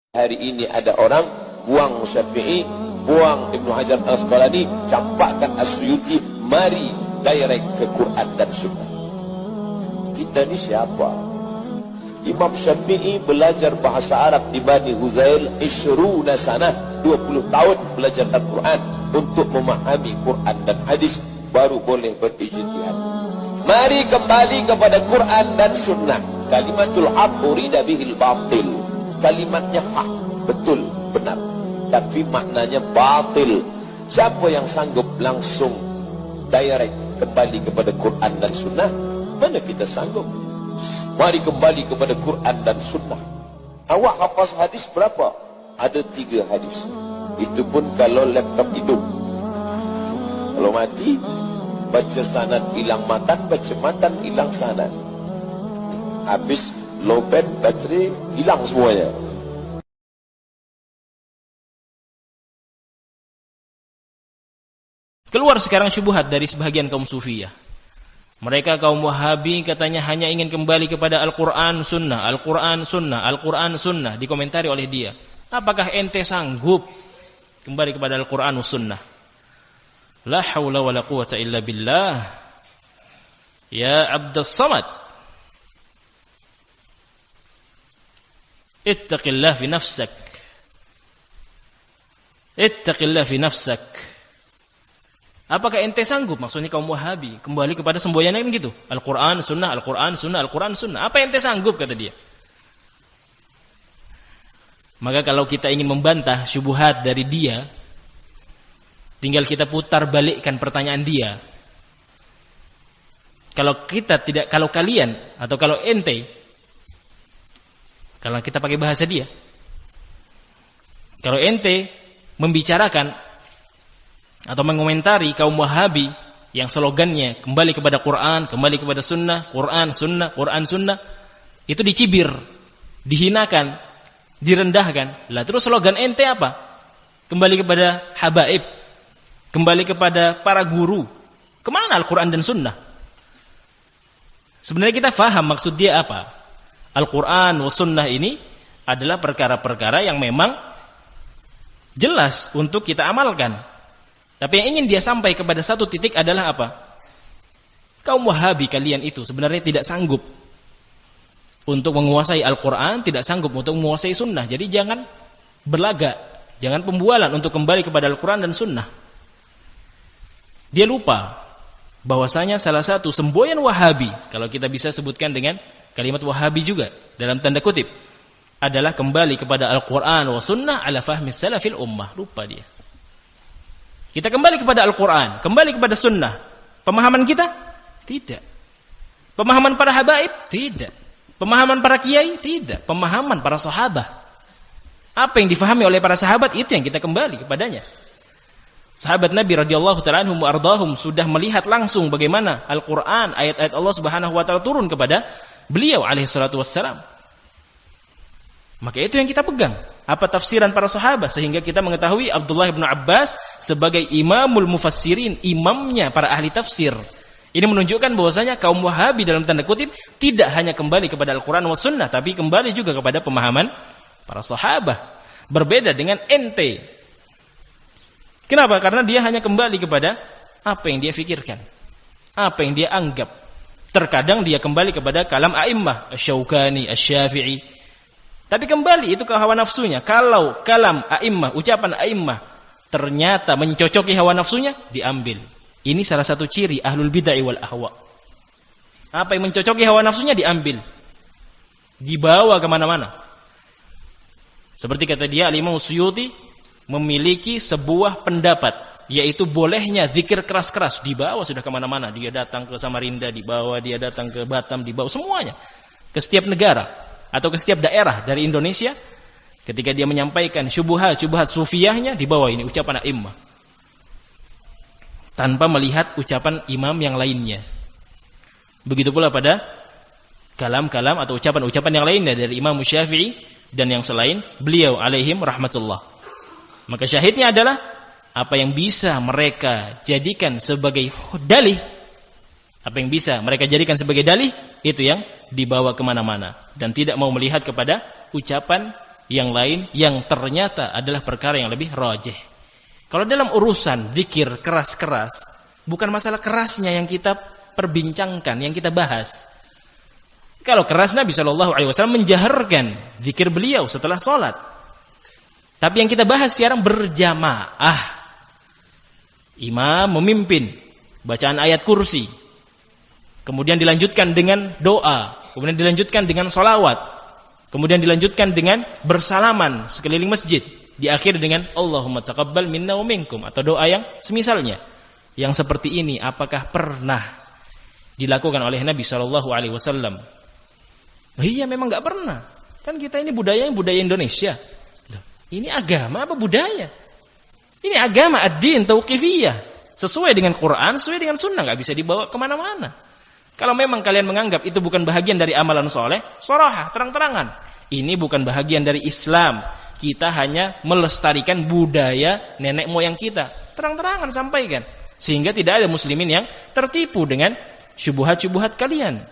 Hari ini ada orang buang Syafi'i, buang Ibnu Hajar Al-Asqalani, campakkan As-Suyuti, mari direct ke Quran dan Sunnah. Kita ni siapa? Imam Syafi'i belajar bahasa Arab di Bani Huzail 20 sanah, 20 tahun belajar Al-Quran untuk memahami Quran dan hadis, baru boleh berijtihad. Mari kembali kepada Quran dan Sunnah. Kalimatul haq urida bihil batil. Kalimatnya hak, betul, benar, tapi maknanya batil. Siapa yang sanggup langsung direct kembali kepada Quran dan Sunnah? Mana kita sanggup? Mari kembali kepada Quran dan Sunnah. Awak hafaz hadis berapa? Ada 3 hadis. Itu pun kalau laptop hidup. Kalau mati, baca sanad hilang matan, baca matan hilang sanad. Habis lowbat bateri, hilang semuanya. Keluar sekarang syubhat dari sebagian kaum Sufiyah. Mereka kaum Wahabi katanya hanya ingin kembali kepada Al-Quran Sunnah, Al-Quran Sunnah, Al-Quran Sunnah. Dikomentari oleh dia, apakah ente sanggup kembali kepada Al-Quran Sunnah? La hawla wa la quwata illa billah. Ya Abdus Samad, ittaqillah fi nafsak. Ittaqillah fi nafsak. Apakah ente sanggup, maksudnya kaum Wahabi, kembali kepada semboyannya begitu? Al-Quran Sunnah, Al-Quran Sunnah, Al-Quran Sunnah. Apa ente sanggup, kata dia. Maka kalau kita ingin membantah syubhat dari dia, tinggal kita putar balikkan pertanyaan dia. Kalau kita tidak, kalau kalian atau kalau ente, kalau kita pakai bahasa dia, kalau ente membicarakan atau mengomentari kaum Wahabi yang slogannya kembali kepada Quran, kembali kepada Sunnah, Quran Sunnah, Quran Sunnah, itu dicibir, dihinakan, direndahkan. Lah terus slogan ente apa? Kembali kepada habaib, kembali kepada para guru. Kemana Al-Quran dan Sunnah? Sebenarnya kita faham maksud dia apa. Al-Quran wa Sunnah ini adalah perkara-perkara yang memang jelas untuk kita amalkan. Tapi yang ingin dia sampai kepada satu titik adalah apa? Kaum Wahabi kalian itu sebenarnya tidak sanggup untuk menguasai Al-Quran, tidak sanggup untuk menguasai Sunnah. Jadi jangan berlagak, jangan pembualan untuk kembali kepada Al-Quran dan Sunnah. Dia lupa bahwasanya salah satu semboyan Wahabi, kalau kita bisa sebutkan dengan kalimat Wahabi juga dalam tanda kutip, adalah kembali kepada Al-Quran wa Sunnah ala fahmi salafil ummah. Lupa dia. Kita kembali kepada Al-Quran, kembali kepada Sunnah. Pemahaman kita? Tidak. Pemahaman para habaib? Tidak. Pemahaman para kiai? Tidak. Pemahaman para sahabat. Apa yang difahami oleh para sahabat, itu yang kita kembali kepadanya. Sahabat Nabi radhiyallahu ta'ala anhum wa ardahum sudah melihat langsung bagaimana Al-Quran, ayat-ayat Allah subhanahu wa ta'ala turun kepada beliau alaihi salatu wassalam. Maka itu yang kita pegang. Apa tafsiran para sahabat, sehingga kita mengetahui Abdullah bin Abbas sebagai imamul mufassirin, imamnya para ahli tafsir. Ini menunjukkan bahwasanya kaum Wahabi dalam tanda kutip tidak hanya kembali kepada Al-Quran wa Sunnah, tapi kembali juga kepada pemahaman para sahabat. Berbeda dengan ente. Kenapa? Karena dia hanya kembali kepada apa yang dia fikirkan, apa yang dia anggap. Terkadang dia kembali kepada kalam a'immah, Asy-Syaukani, Asy-Syafi'i. Tapi kembali itu ke hawa nafsunya. Kalau kalam a'immah, ucapan a'immah ternyata mencocoki hawa nafsunya, diambil. Ini salah satu ciri ahlul bid'ah wal ahwa. Apa yang mencocoki hawa nafsunya diambil, dibawa kemana-mana. Seperti kata dia, Al-Imam Suyuti memiliki sebuah pendapat, yaitu bolehnya zikir keras-keras, dibawa sudah kemana-mana. Dia datang ke Samarinda, dibawa. Dia datang ke Batam, dibawa. Semuanya ke setiap negara atau ke setiap daerah dari Indonesia. Ketika dia menyampaikan syubhat sufiyahnya, dibawa ini ucapan a'immah, tanpa melihat ucapan imam yang lainnya. Begitu pula pada kalam-kalam atau ucapan-ucapan yang lainnya dari Imam Syafi'i dan yang selain beliau alaihim rahmatullah. Maka syahidnya adalah apa yang bisa mereka jadikan sebagai dalih, apa yang bisa mereka jadikan sebagai dalih, itu yang dibawa kemana-mana dan tidak mau melihat kepada ucapan yang lain yang ternyata adalah perkara yang lebih rajih. Kalau dalam urusan zikir keras-keras, bukan masalah kerasnya yang kita perbincangkan, yang kita bahas. Kalau keras, Nabi SAW menjaharkan zikir beliau setelah sholat. Tapi yang kita bahas sekarang berjamaah. Imam memimpin bacaan ayat kursi, kemudian dilanjutkan dengan doa, kemudian dilanjutkan dengan sholawat, kemudian dilanjutkan dengan bersalaman sekeliling masjid, diakhiri dengan Allahumma taqabbal minna wa minkum, atau doa yang semisalnya. Yang seperti ini apakah pernah dilakukan oleh Nabi SAW? Iya, memang nggak pernah. Kan kita ini budaya Indonesia. Loh, ini agama apa budaya? Ini agama ad-din tauqifiyah, sesuai dengan Quran, sesuai dengan sunnah, nggak bisa dibawa kemana-mana. Kalau memang kalian menganggap itu bukan bahagian dari amalan soleh, sorahah, terang-terangan. Ini bukan bahagian dari Islam. Kita hanya melestarikan budaya nenek moyang kita. Terang-terangan sampaikan. Sehingga tidak ada muslimin yang tertipu dengan syubhat-syubhat kalian.